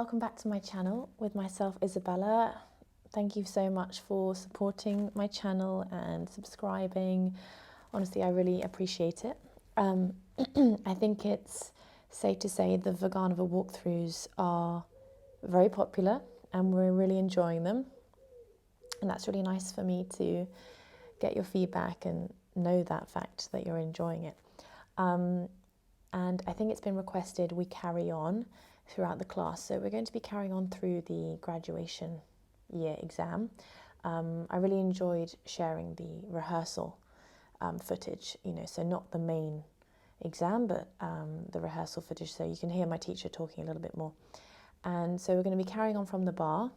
welcome back to my channel with myself, Isabella. Thank you so much for supporting my channel and subscribing. Honestly, I really appreciate it. I think it's safe to say the Vaganova walkthroughs are very popular and we're really enjoying them. And that's really nice for me to get your feedback and know that fact that you're enjoying it. And I think it's been requested we carry on throughout the class. So we're going to be carrying on through the graduation year exam. I really enjoyed sharing the rehearsal footage, so not the main exam, but the rehearsal footage, so you can hear my teacher talking a little bit more. And so we're going to be carrying on from the bar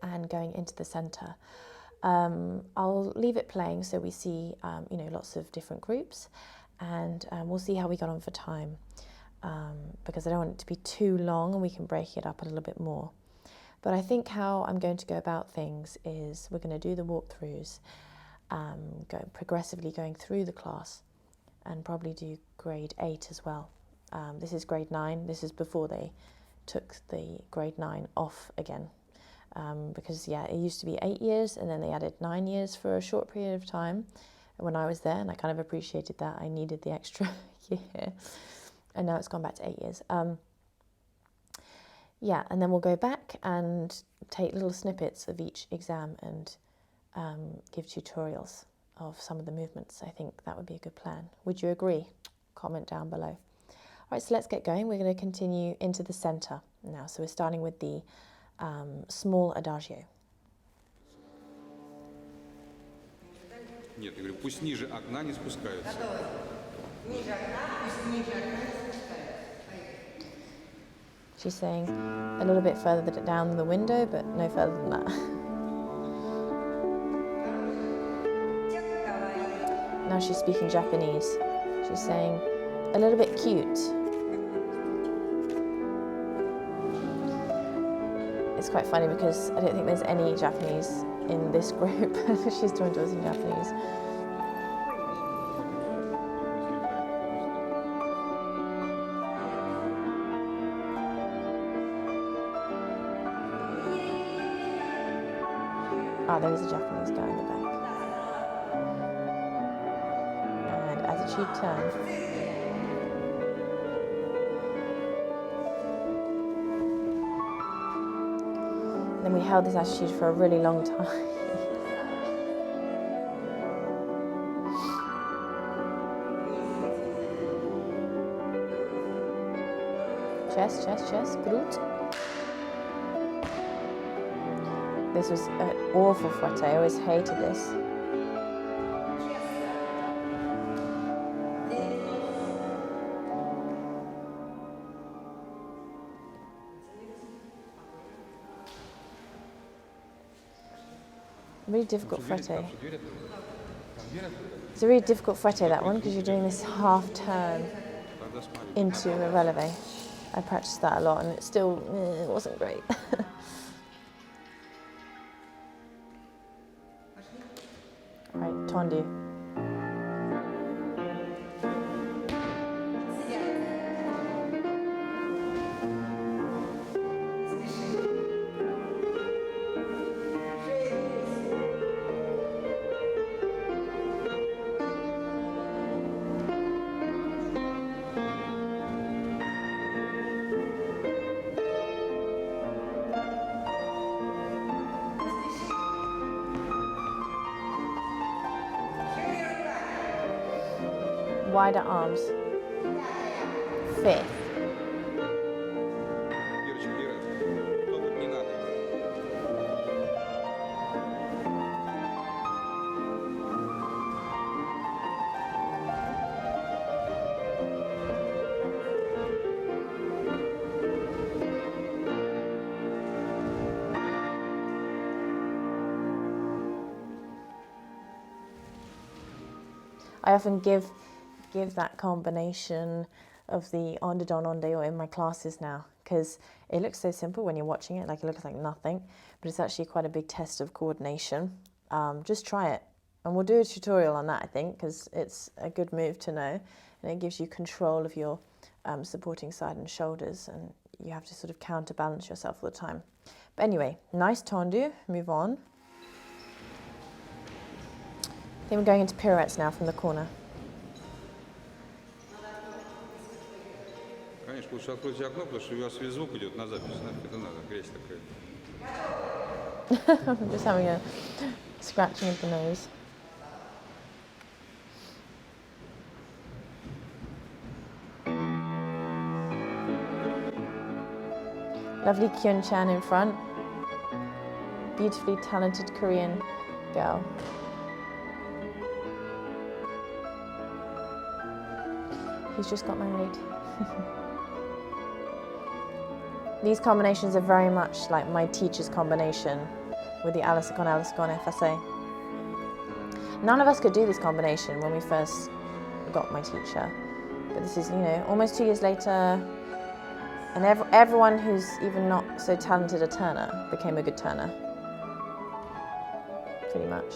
and going into the centre. I'll leave it playing so we see, lots of different groups, and we'll see how we got on for time, because I don't want it to be too long and we can break it up a little bit more. But I think how I'm going to go about things is we're going to do the walkthroughs, progressively going through the class, and probably do grade 8 as well. This is grade 9. This is before they took the grade 9 off again, because it used to be 8 years and then they added 9 years for a short period of time when I was there, and I kind of appreciated that. I needed the extra year, and now it's gone back to 8 years. And then we'll go back and take little snippets of each exam and give tutorials of some of the movements. I think that would be a good plan. Would you agree? Comment down below. All right, so let's get going. We're going to continue into the centre now. So we're starting with the small Adagio. Нет, я говорю, пусть ниже окна не спускаются. Ниже окна, пусть ниже окна не спускаются. She's saying a little bit further down the window, but no further than that. Now she's speaking Japanese. She's saying a little bit cute. It's quite funny because I don't think there's any Japanese in this group. She's talking to us in Japanese. There is a Japanese guy in the back. And attitude turn. And then we held this attitude for a really long time. Chest, chest, chest, gut. This was an awful fret. I always hated this. Really difficult fretté. It's a really difficult fretté, that one, because you're doing this half turn into a releve. I practiced that a lot and it still wasn't great. Right, tendu. Wider arms. 5th. I often give that combination of the onde don onde in my classes now, because it looks so simple when you're watching it, like it looks like nothing, but it's actually quite a big test of coordination. Just try it, and we'll do a tutorial on that, I think, because it's a good move to know, and it gives you control of your supporting side and shoulders, and you have to sort of counterbalance yourself all the time. But anyway, nice tendu, move on. I think we're going into pirouettes now from the corner. Конечно, лучше откройте окно, потому что у вас весь звук идет на запись. Нафиг это надо, грязь такая. I'm just having a scratching of the nose. Lovely Kyun Chan in front. Beautifully talented Korean girl. He's just got married. These combinations are very much like my teacher's combination with the Alasakon FSA. None of us could do this combination when we first got my teacher. But this is, you know, almost 2 years later, and everyone who's even not so talented a turner became a good turner. Pretty much.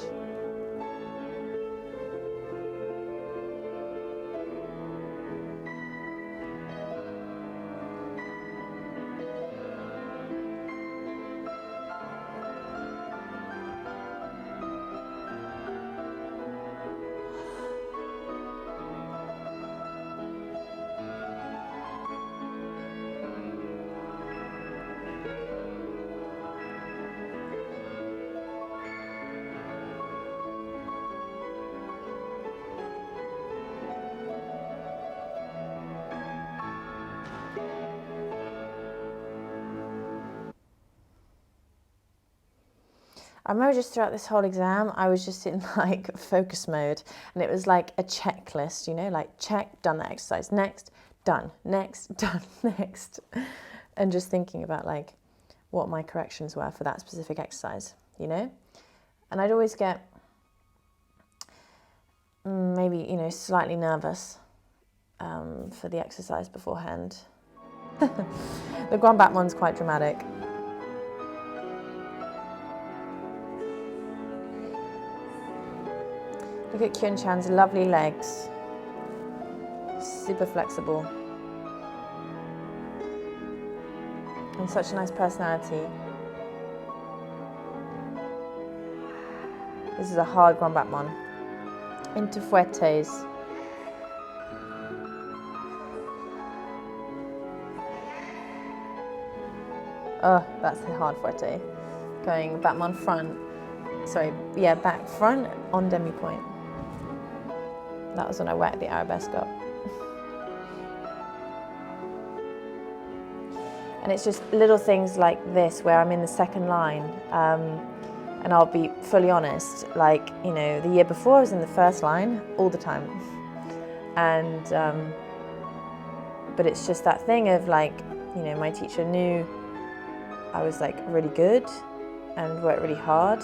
I remember just throughout this whole exam, I was just in like focus mode, and it was like a checklist, you know, like check, done that exercise, next, done, next, done, next. And just thinking about like what my corrections were for that specific exercise, you know? And I'd always get maybe, you know, slightly nervous for the exercise beforehand. The Grombap one's quite dramatic. Look at Kyun Chan's lovely legs. Super flexible. And such a nice personality. This is a hard Grombap one. Into fuertes. Oh, that's the hard fuerte. Going Batman front. Sorry, yeah, back front on demi-point. That was when I whacked the arabesque up. And it's just little things like this where I'm in the second line. And I'll be fully honest, like, you know, the year before I was in the first line all the time. And, but it's just that thing of like, you know, my teacher knew I was like really good and worked really hard.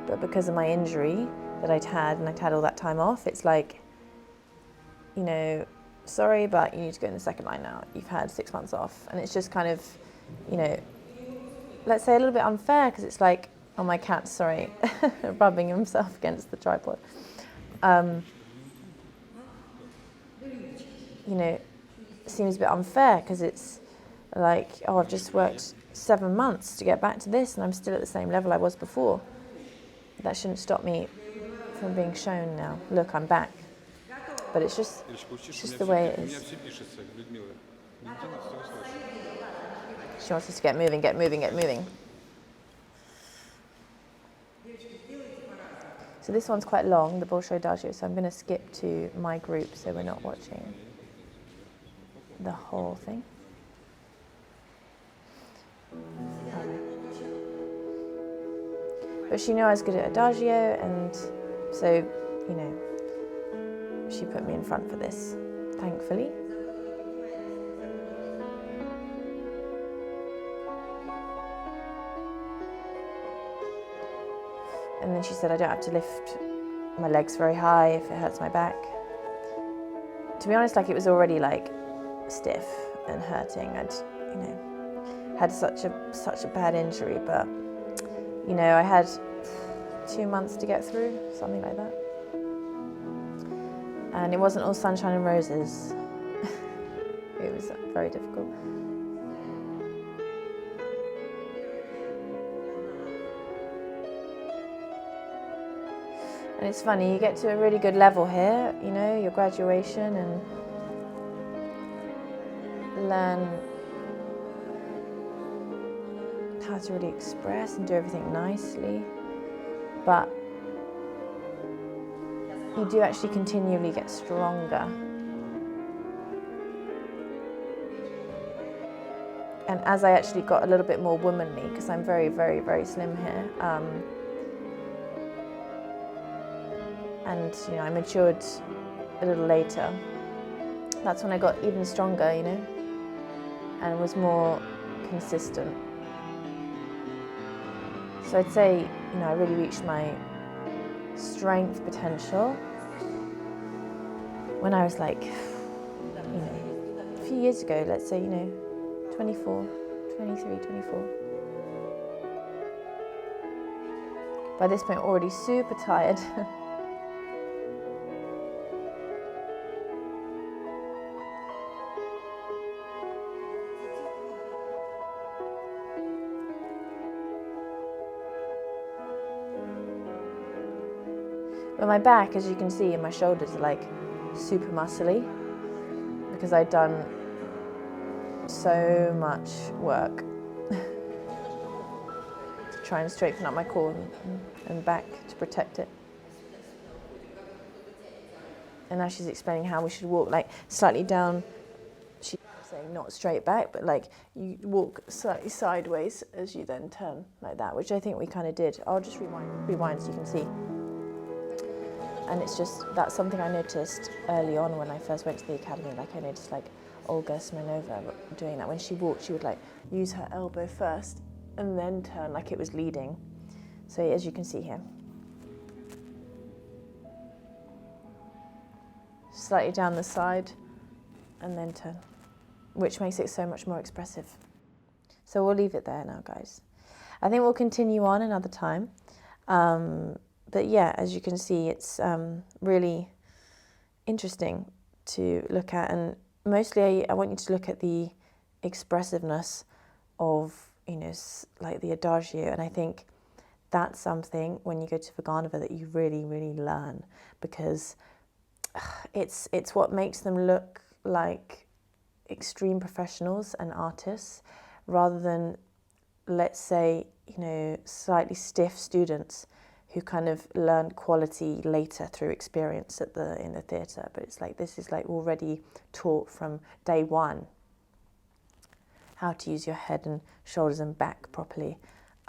But because of my injury that I'd had, and I'd had all that time off, it's like, you know, sorry, but you need to go in the second line now. You've had 6 months off. And it's just kind of, you know, let's say a little bit unfair, because it's like, oh, my cat's, sorry, rubbing himself against the tripod. You know, seems a bit unfair, because it's like, oh, I've just worked 7 months to get back to this, and I'm still at the same level I was before. That shouldn't stop me from being shown now. Look, I'm back. But it's just the way it is. She wants us to get moving, get moving, get moving. So this one's quite long, the Bolshoi Adagio, so I'm going to skip to my group so we're not watching the whole thing. But she knew I was good at Adagio, and so, you know, she put me in front for this, thankfully. And then she said I don't have to lift my legs very high if it hurts my back. To be honest, like, it was already like stiff and hurting. I'd, you know, had such a bad injury, but you know, I had 2 months to get through, something like that. And it wasn't all sunshine and roses. It was very difficult. And it's funny, you get to a really good level here, you know, your graduation, and learn how to really express and do everything nicely. But you do actually continually get stronger. And as I actually got a little bit more womanly, because I'm very, very, very slim here, and you know, I matured a little later, that's when I got even stronger, you know, and was more consistent. So I'd say, you know, I really reached my strength potential when I was like, you know, a few years ago, let's say, you know, 24, 23, 24. By this point, already super tired. But my back, as you can see, and my shoulders are like super muscly because I'd done so much work to try and straighten up my core and back to protect it. And now she's explaining how we should walk, like slightly down. She's saying not straight back, but like you walk slightly sideways as you then turn like that, which I think we kind of did. I'll just rewind so you can see. And it's just, that's something I noticed early on when I first went to the academy. Like I noticed like Olga Smirnova doing that. When she walked, she would like use her elbow first and then turn like it was leading. So as you can see here. Slightly down the side and then turn, which makes it so much more expressive. So we'll leave it there now, guys. I think we'll continue on another time. But yeah, as you can see, it's really interesting to look at, and mostly I want you to look at the expressiveness of, you know, like the Adagio, and I think that's something when you go to Vaganova that you really, really learn, because it's what makes them look like extreme professionals and artists, rather than, let's say, you know, slightly stiff students who kind of learn quality later through experience in the theatre. But it's like, this is like already taught from day one, how to use your head and shoulders and back properly.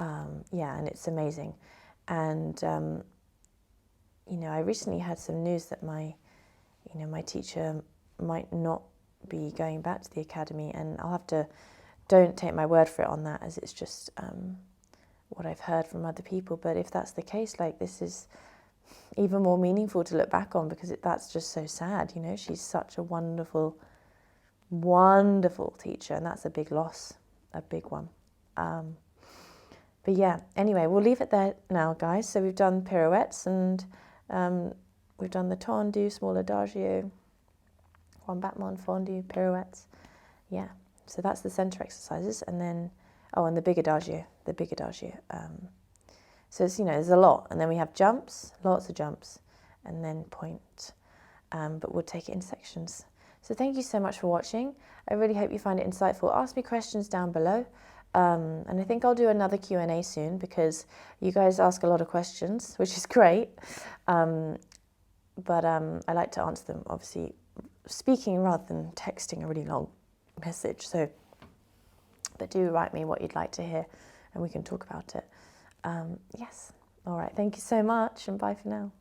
Yeah, and it's amazing. And, you know, I recently had some news that my teacher might not be going back to the academy, and I'll have to, don't take my word for it on that, as it's just, what I've heard from other people. But if that's the case, like, this is even more meaningful to look back on, because that's just so sad, you know. She's such a wonderful, wonderful teacher, and that's a big loss, a big one. But yeah, anyway, we'll leave it there now, guys. So we've done pirouettes, and we've done the tendu, small adagio, Grombap, fondu, pirouettes. Yeah, so that's the center exercises, and then, oh, and the big adagio. So it's, you know, there's a lot, and then we have jumps, lots of jumps, and then point. But we'll take it in sections. So thank you so much for watching. I really hope you find it insightful. Ask me questions down below, and I think I'll do another Q&A soon, because you guys ask a lot of questions, which is great. But I like to answer them, obviously, speaking rather than texting a really long message. So, but do write me what you'd like to hear, and we can talk about it. Yes. All right. Thank you so much, and bye for now.